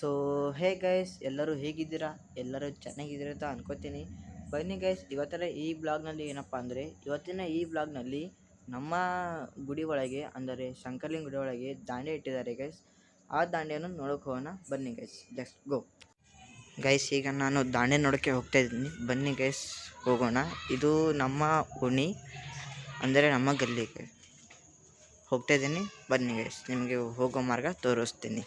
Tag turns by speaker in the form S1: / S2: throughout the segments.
S1: So hey guys, ಎಲ್ಲರೂ ಹೇಗಿದ್ದೀರಾ? ಎಲ್ಲರೂ ಚೆನ್ನಾಗಿದ್ದೀರಾ ಅಂತ ಅನ್ಕೋತೀನಿ. ಬನ್ನಿ ಗೈಸ್, ಇವತ್ತಿನ ಈ ಬ್ಲಾಗ್ನಲ್ಲಿ ಏನಪ್ಪ ಅಂದರೆ, ಈ ಬ್ಲಾಗ್ನಲ್ಲಿ ನಮ್ಮ ಗುಡಿ ಒಳಗೆ, ಅಂದರೆ ಶಂಕರ್ಲಿಂಗ ಗುಡಿ ಒಳಗೆ ದಾಂಡೆ ಇಟ್ಟಿದ್ದಾರೆ ಗೈಸ್. ಆ ದಾಂಡೆಯನ್ನು ನೋಡೋಕೆ ಹೋಗೋಣ ಬನ್ನಿ ಗೈಸ್, ಲೆಟ್ಸ್ ಗೋ ಗೈಸ್. ಈಗ ನಾನು ದಾಂಡೆ ನೋಡೋಕ್ಕೆ ಹೋಗ್ತಾ ಇದ್ದೀನಿ, ಬನ್ನಿ ಗೈಸ್ ಹೋಗೋಣ. ಇದು ನಮ್ಮ ಓಣಿ, ಅಂದರೆ ನಮ್ಮ ಗಲ್ಲಿಗೆ ಹೋಗ್ತಾ ಇದ್ದೀನಿ. ಬನ್ನಿ ಗೈಸ್, ನಿಮಗೆ ಹೋಗೋ ಮಾರ್ಗ ತೋರಿಸ್ತೀನಿ.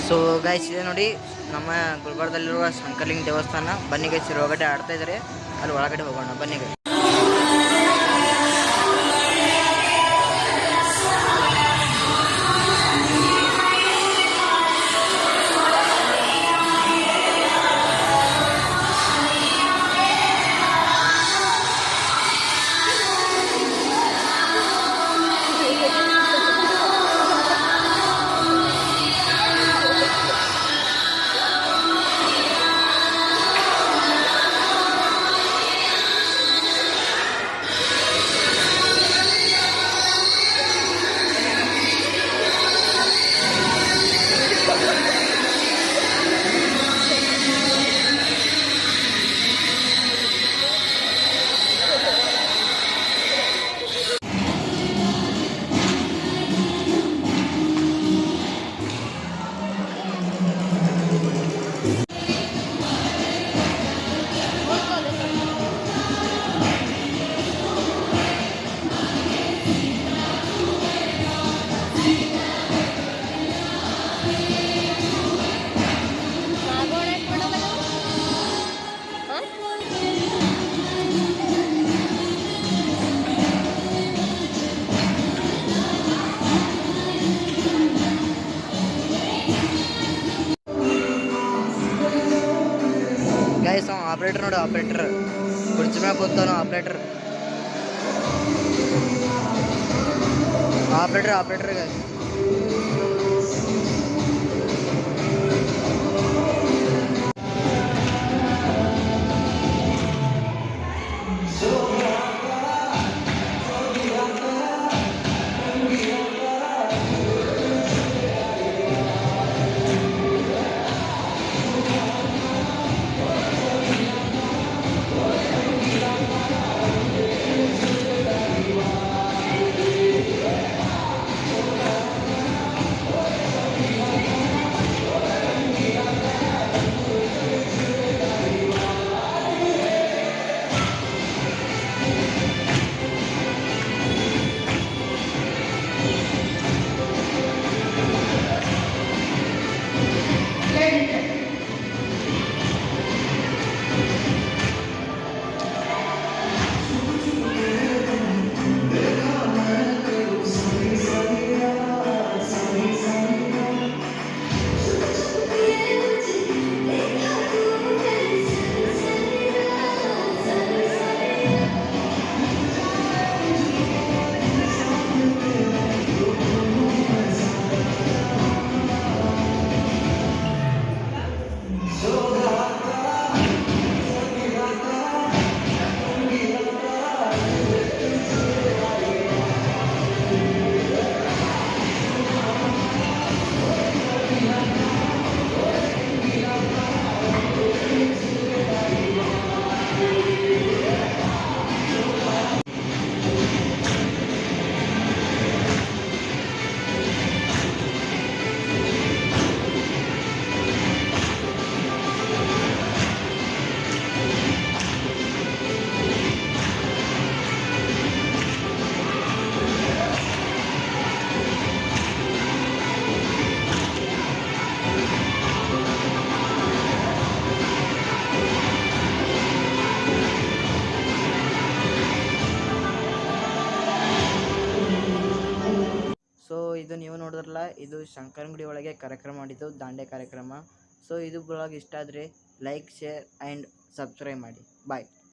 S1: ಸೊ ಗೈಸ್, ಇದೆ ನೋಡಿ ನಮ್ಮ ಗುಲ್ಬರ್ಗದಲ್ಲಿರುವ ಶಂಕರ್ಲಿಂಗ ದೇವಸ್ಥಾನ. ಬನ್ನಿ ಗೈಸ್, ಒಳಗಡೆ ಆಡ್ತಾ ಇದ್ದಾರೆ, ಅಲ್ಲಿ ಒಳಗಡೆ ಹೋಗೋಣ ಬನ್ನಿ ಗೈಸ್. ಗೈಸ್, ಆಪ್ರೇಟರ್ ನೋಡಿ, ಆಪ್ರೇಟರ್ ಕುರ್ಚಿ ಮ್ಯಾಗ ಕೂತಾನು. Operator guys. ಸೊ ಇದು ನೀವು ನೋಡಿದ್ರಲ್ಲ, ಇದು ಶಂಕರಗುಡಿ ಒಳಗೆ ಕಾರ್ಯಕ್ರಮ ಮಾಡಿದ್ದು, ದಾಂಡೆ ಕಾರ್ಯಕ್ರಮ. ಸೊ ಇದು ಬ್ಲಾಗ್ ಇಷ್ಟ ಆದರೆ ಲೈಕ್, ಶೇರ್ ಆ್ಯಂಡ್ ಸಬ್ಸ್ಕ್ರೈಬ್ ಮಾಡಿ. ಬಾಯ್.